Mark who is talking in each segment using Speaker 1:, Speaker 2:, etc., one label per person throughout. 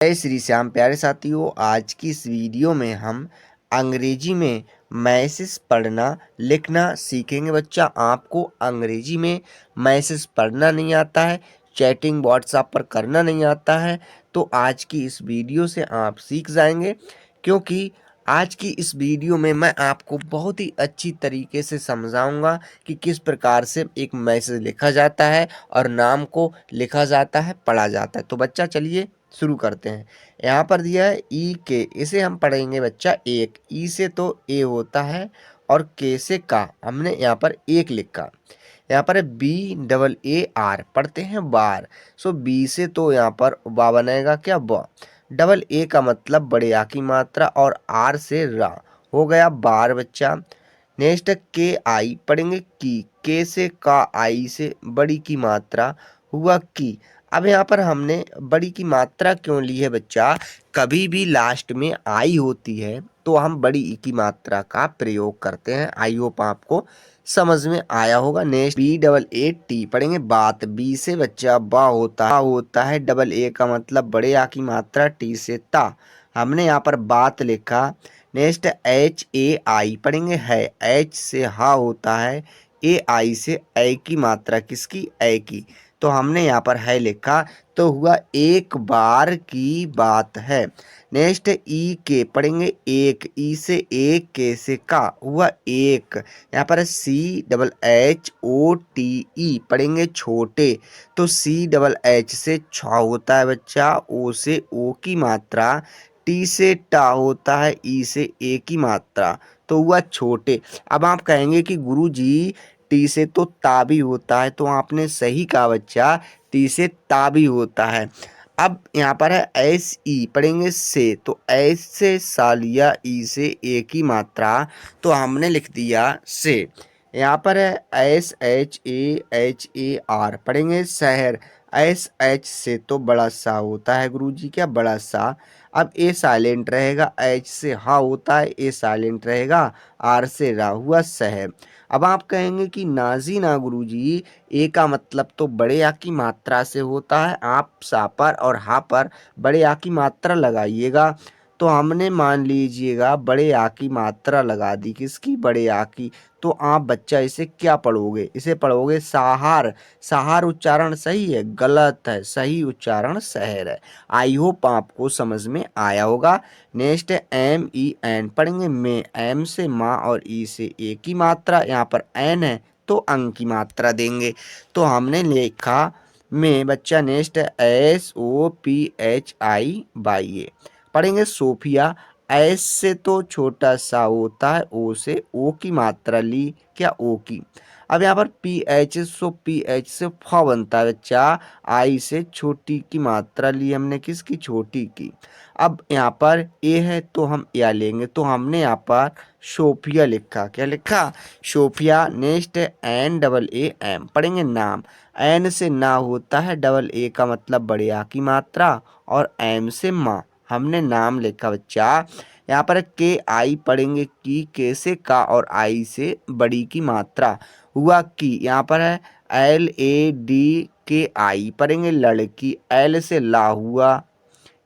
Speaker 1: जय श्री श्याम प्यारे साथियों, आज की इस वीडियो में हम अंग्रेजी में मैसेज पढ़ना लिखना सीखेंगे। बच्चा, आपको अंग्रेजी में मैसेज पढ़ना नहीं आता है, चैटिंग व्हाट्सएप पर करना नहीं आता है, तो आज की इस वीडियो से आप सीख जाएंगे। क्योंकि आज की इस वीडियो में मैं आपको बहुत ही अच्छी तरीके से समझाऊंगा कि किस प्रकार से एक मैसेज लिखा जाता है और नाम को लिखा जाता है, पढ़ा जाता है। तो बच्चा चलिए शुरू करते हैं। यहाँ पर दिया है ई के, इसे हम पढ़ेंगे बच्चा एक। ई से तो ए होता है और के से का, हमने यहाँ पर एक लिखा। यहाँ पर बी डबल ए आर, पढ़ते हैं बार। सो बी से तो यहाँ पर बा बनेगा क्या, ब। डबल ए का मतलब बड़े आ की मात्रा और आर से रा, हो गया बार बच्चा। नेक्स्ट के आई, पढ़ेंगे की, के से का, आई से बड़ी की मात्रा, हुआ की। अब यहाँ पर हमने बड़ी की मात्रा क्यों ली है बच्चा, कभी भी लास्ट में आई होती है तो हम बड़ी ई की मात्रा का प्रयोग करते हैं। आई होप आपको समझ में आया होगा। Next B double A T, पढ़ेंगे बात। बी से बच्चा बा होता है, डबल ए का मतलब बड़े आ की मात्रा, टी से ता, हमने यहाँ पर बात लिखा। नेक्स्ट एच ए आई, पढ़ेंगे है। एच से हा होता है, ए आई से ए की मात्रा किसकी, ए की, तो हमने यहाँ पर है लिखा, तो हुआ एक बार की बात है। नेक्स्ट ई के, पढ़ेंगे एक। ई से एक, के से का, हुआ एक। यहाँ पर C double H O T E, पढ़ेंगे छोटे, तो सी डबल एच से छ होता है बच्चा, ओ से ओ की मात्रा, टी से टा होता है, ई से ए की मात्रा, तो हुआ छोटे। अब आप कहेंगे कि गुरुजी टी से तो ता भी होता है, तो आपने सही कहा बच्चा, टी से ता भी होता है। अब यहाँ पर है एस ई, पढ़ेंगे से, तो एस से सा लिया, ई से ए की मात्रा, तो हमने लिख दिया से। यहाँ पर है एस एच ए आर, पढ़ेंगे शहर। एस एच से तो बड़ा सा होता है गुरुजी, क्या बड़ा सा। अब ए साइलेंट रहेगा, एच से हा होता है, ए साइलेंट रहेगा, आर से रा, हुआ शहर। अब आप कहेंगे कि नाजी ना गुरुजी, ए का मतलब तो बड़े आ की मात्रा से होता है, आप सा पर और हा पर बड़े आ की मात्रा लगाइएगा। तो हमने मान लीजिएगा बड़े आ की मात्रा लगा दी, किसकी, बड़े आ की, तो आप बच्चा इसे क्या पढ़ोगे, इसे पढ़ोगे सहार। सहार उच्चारण सही है, गलत है, सही उच्चारण शहर है। आई होप आपको समझ में आया होगा। नेक्स्ट एम ई एन, पढ़ेंगे में। एम से माँ और ई से ए की मात्रा, यहाँ पर एन है तो अंग की मात्रा देंगे, तो हमने लिखा में बच्चा। Next S O P H I by A, पढ़ेंगे सोफिया। एस से तो छोटा सा होता है, ओ से ओ की मात्रा ली, क्या ओ की। अब यहाँ पर पी एच, सो पी एच से फ बनता है बच्चा, आई से छोटी की मात्रा ली हमने, किसकी, छोटी की। अब यहाँ पर ए है तो हम या लेंगे, तो हमने यहाँ पर सोफिया लिखा, क्या लिखा, Sophia. Next N double A M, पढ़ेंगे नाम। एन से ना होता है, डबल ए का मतलब बड़े आ की मात्रा, और एम से माँ, हमने नाम लिखा बच्चा। यहाँ पर के आई, पढ़ेंगे की, के से का और आई से बड़ी की मात्रा, हुआ की। यहाँ पर है एल ए डी के आई, पढ़ेंगे लड़की। एल से ला हुआ,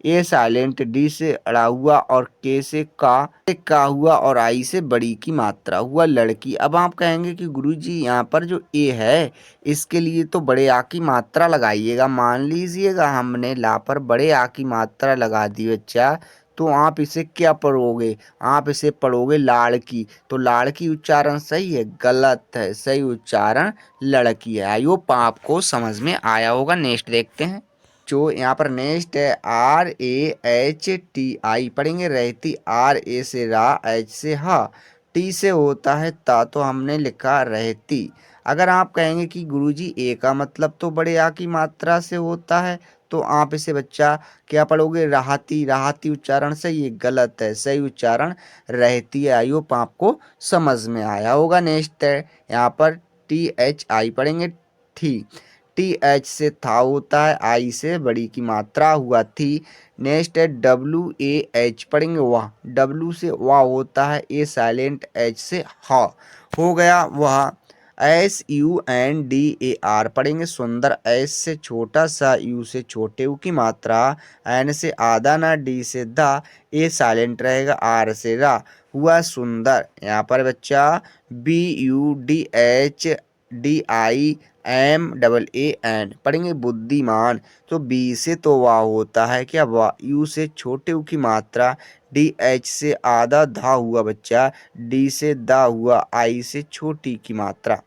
Speaker 1: ए साइलेंट, डी से अड़ा हुआ और के से का हुआ और आई से बड़ी की मात्रा, हुआ लड़की। अब आप कहेंगे कि गुरुजी यहाँ पर जो ए है इसके लिए तो बड़े आ की मात्रा लगाइएगा। मान लीजिएगा हमने ला पर बड़े आ की मात्रा लगा दी बच्चा, तो आप इसे क्या पढ़ोगे, आप इसे पढ़ोगे लाड़की। तो लाड़की उच्चारण सही है, गलत है, सही उच्चारण लड़की है। आई होप आपको समझ में आया होगा। नेक्स्ट देखते हैं। जो यहाँ पर नेक्स्ट है R A H T I, पढ़ेंगे रहती। आर ए से रा, एच से हा, टी से होता है ता, तो हमने लिखा रहती। अगर आप कहेंगे कि गुरुजी ए का मतलब तो बड़े आ की मात्रा से होता है, तो आप इसे बच्चा क्या पढ़ोगे, राहती। राहती उच्चारण सही है, गलत है, सही उच्चारण रहती है। आई होप आपको समझ में आया होगा। नेक्स्ट है यहाँ पर टी एच आई, पढ़ेंगे ठी। टी एच से था होता है, आई से बड़ी की मात्रा, हुआ थी। नेक्स्ट है डब्ल्यू ए एच, पढ़ेंगे वाह। डब्ल्यू से वाह होता है, ए साइलेंट, एच से हा, हो गया वह। SUNDAR पढ़ेंगे सुंदर। S से छोटा सा, U से छोटे U की मात्रा, N से आधा ना, D से दा, A साइलेंट रहेगा, R से रा, हुआ सुंदर। यहाँ पर बच्चा BUDHDIMAAN पढ़ेंगे बुद्धिमान। तो B से तो वाह होता है क्या, वाह। U से छोटे U की मात्रा, DH से आधा धा हुआ बच्चा, D से दा हुआ, I से छोटी की मात्रा,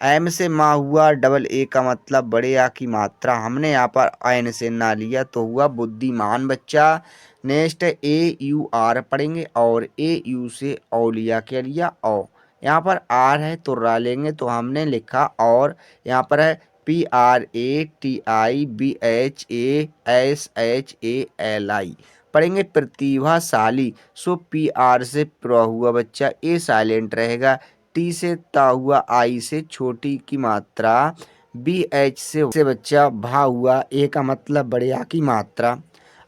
Speaker 1: M से माँ हुआ, डबल A का मतलब बड़े आ की मात्रा। हमने यहाँ पर N से ना लिया तो हुआ बुद्धिमान बच्चा। नेक्स्ट AUR पढ़ेंगे और AU से औ लिया, क्या लिया, औ। यहाँ पर R है तो रा लेंगे, तो हमने लिखा और। यहाँ पर है PRATIBHASHALI पढ़ेंगे प्रतिभाशाली। सो PR से प्र हुआ बच्चा, A साइलेंट रहेगा, T से ता हुआ, I से छोटी की मात्रा, BH से बच्चा भा हुआ, A का मतलब बड़े आ की मात्रा।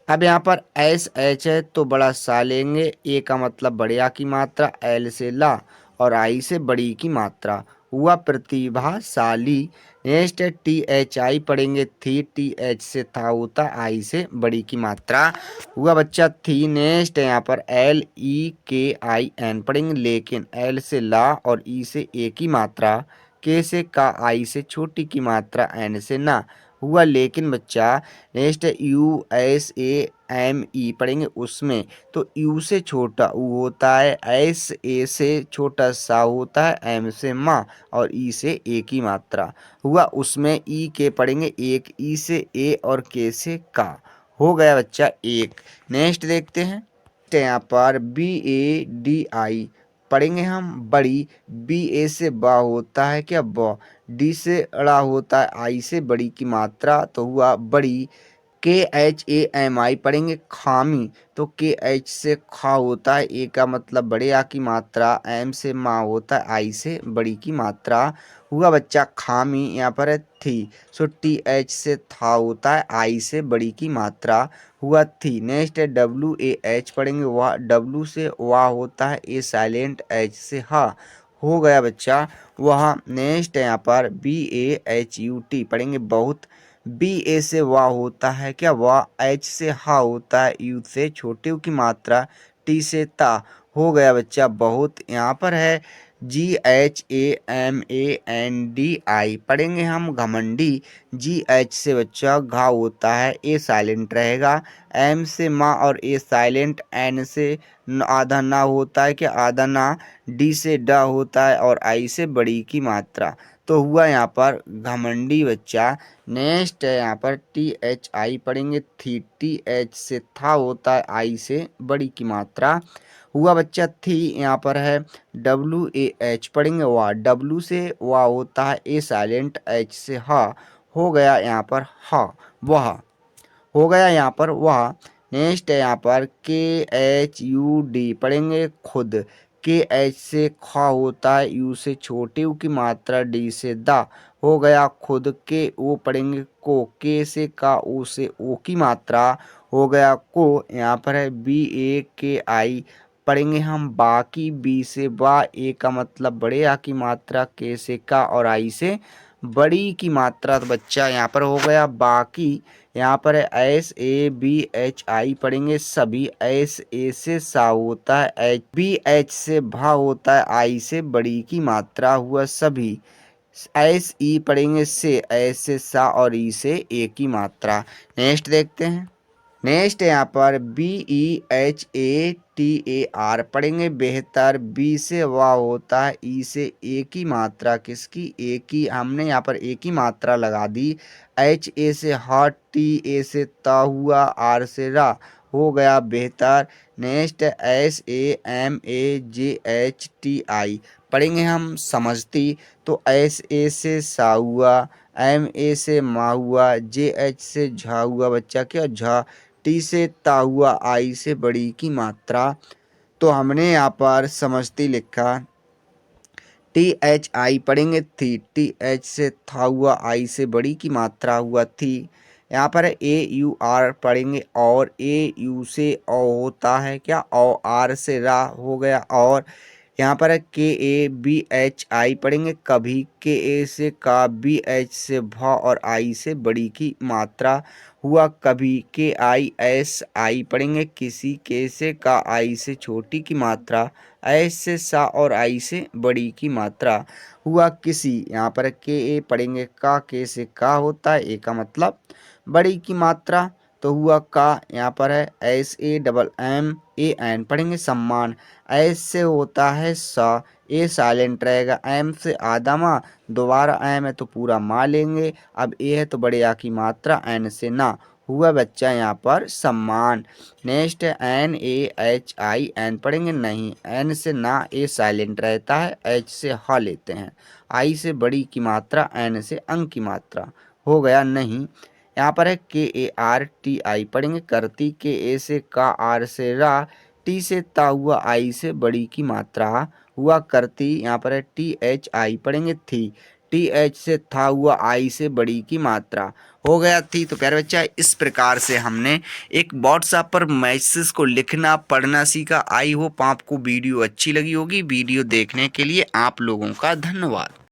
Speaker 1: अब यहाँ पर SH है तो बड़ा सा लेंगे, A का मतलब बड़े आ की मात्रा, L से ला और I से बड़ी की मात्रा, हुआ प्रतिभाशाली। नेक्स्ट है THI पढ़ेंगे थी, TH से था होता, I से बड़ी की मात्रा, हुआ बच्चा थी। नेक्स्ट है यहाँ पर LEKIN पढ़ेंगे लेकिन, L से ला और E से A की मात्रा, K से का, I से छोटी की मात्रा, N से ना, हुआ लेकिन बच्चा। नेक्स्ट है USAME पढ़ेंगे उसमें, तो U से छोटा U होता है, SA से छोटा सा होता है, M से माँ और E से A की मात्रा, हुआ उसमें। E के पढ़ेंगे एक, E से A और K से का, हो गया बच्चा एक। नेक्स्ट देखते हैं यहाँ पर BADI पढ़ेंगे हम बड़ी, BA से बा होता है क्या, ब, D से अड़ा होता है, I से बड़ी की मात्रा, तो हुआ बड़ी। KHAMI पढ़ेंगे खामी, तो KH से खा होता है, A का मतलब बड़े आ की मात्रा, M से माँ होता है, I से बड़ी की मात्रा, हुआ बच्चा खामी। यहाँ पर है थी, सो TH से था होता है, I से बड़ी की मात्रा, हुआ थी। नेक्स्ट है WAH पढ़ेंगे वाह, W से वाह होता है, A साइलेंट, H से हा, हो गया बच्चा वह। नेक्स्ट है यहाँ पर BAHUT पढ़ेंगे बहुत, BA से वाह होता है क्या, वाह, H से हा होता है, U से छोटे U की मात्रा, T से ता, हो गया बच्चा बहुत। यहाँ पर है GHAMANDI पढ़ेंगे हम घमंडी, GH से बच्चा घा होता है, A साइलेंट रहेगा, M से माँ और A साइलेंट, N से आधा ना होता है क्या, आधा ना, D से डा होता है और I से बड़ी की मात्रा, तो हुआ यहाँ पर घमंडी बच्चा। नेक्स्ट है यहाँ पर THI पढ़ेंगे थी, TH से था होता है, I से बड़ी की मात्रा, हुआ बच्चा थी। यहाँ पर है WAH पढ़ेंगे वाह, W से वाह होता है, A साइलेंट, H से हा, हो गया यहाँ पर हा, वह, हो गया यहाँ पर वह। नेक्स्ट है यहाँ पर KHUD पढ़ेंगे खुद, KH से खा होता है, U से छोटे U की मात्रा, D से दा, हो गया खुद। के ओ पढ़ेंगे को, K से का, O से O की मात्रा, हो गया को। यहाँ पर है BAKI पढ़ेंगे हम बाकी, B से बा, A का मतलब बड़े आ की मात्रा, K से का और I से बड़ी की मात्रा, तो बच्चा यहाँ पर हो गया बाकी। यहाँ पर है SABHI पढ़ेंगे सभी, SA से सा होता है, BH से भा होता है, I से बड़ी की मात्रा, हुआ सभी। SE पढ़ेंगे से, S से सा और E से A की मात्रा। नेक्स्ट देखते हैं। नेक्स्ट यहाँ पर BEHATAR पढ़ेंगे बेहतर, B से वाह होता है, E से A की मात्रा, किसकी, A की, हमने यहाँ पर A की मात्रा लगा दी। HA से हॉट, TA से ता हुआ, R से रा, हो गया बेहतर। नेक्स्ट SAMAJHTI पढ़ेंगे हम समझती, तो SA से सा हुआ, MA से मा हुआ, JH से झा हुआ बच्चा क्या, झा, T से ता हुआ, I से बड़ी की मात्रा, तो हमने यहाँ पर समझती लिखा। THI पढ़ेंगे थी, TH से था हुआ, I से बड़ी की मात्रा, हुआ थी। यहाँ पर AUR पढ़ेंगे और, AU से औ होता है क्या, औ, R से रा, हो गया और। यहाँ पर है के ए बी एच आई पढ़ेंगे कभी, के ए से का, बी एच से भ और आई से बड़ी की मात्रा हुआ कभी, के आई एस आई पढ़ेंगे किसी, के से का, आई से छोटी की मात्रा, एस से सा और आई से बड़ी की मात्रा हुआ किसी। यहाँ पर के ए पढ़ेंगे का, के से का होता है, ए का मतलब बड़ी की मात्रा, तो हुआ का। यहाँ पर है S A double M A N पढ़ेंगे सम्मान, एस से होता है सा, ए साइलेंट रहेगा, एम से आधा माँ, दोबारा एम है तो पूरा माँ लेंगे, अब ए है तो बड़े आ की मात्रा, एन से ना, हुआ बच्चा यहाँ पर सम्मान। नेक्स्ट है N A H I N पढ़ेंगे नहीं, एन से ना, ए साइलेंट रहता है, एच से ह लेते हैं, आई से बड़ी की मात्रा, एन से अंक की मात्रा, हो गया नहीं। यहाँ पर है के ए आर टी आई पढ़ेंगे करती, के ए से का, आर से रा, टी से ता हुआ, आई से बड़ी की मात्रा हुआ करती। यहाँ पर है टी एच आई पढ़ेंगे थी, टी एच से था हुआ, आई से बड़ी की मात्रा हो गया थी। तो प्यारे बच्चा इस प्रकार से हमने एक व्हाट्सएप पर मैसेज को लिखना पढ़ना सीखा। आई होप आपको वीडियो अच्छी लगी होगी। वीडियो देखने के लिए आप लोगों का धन्यवाद।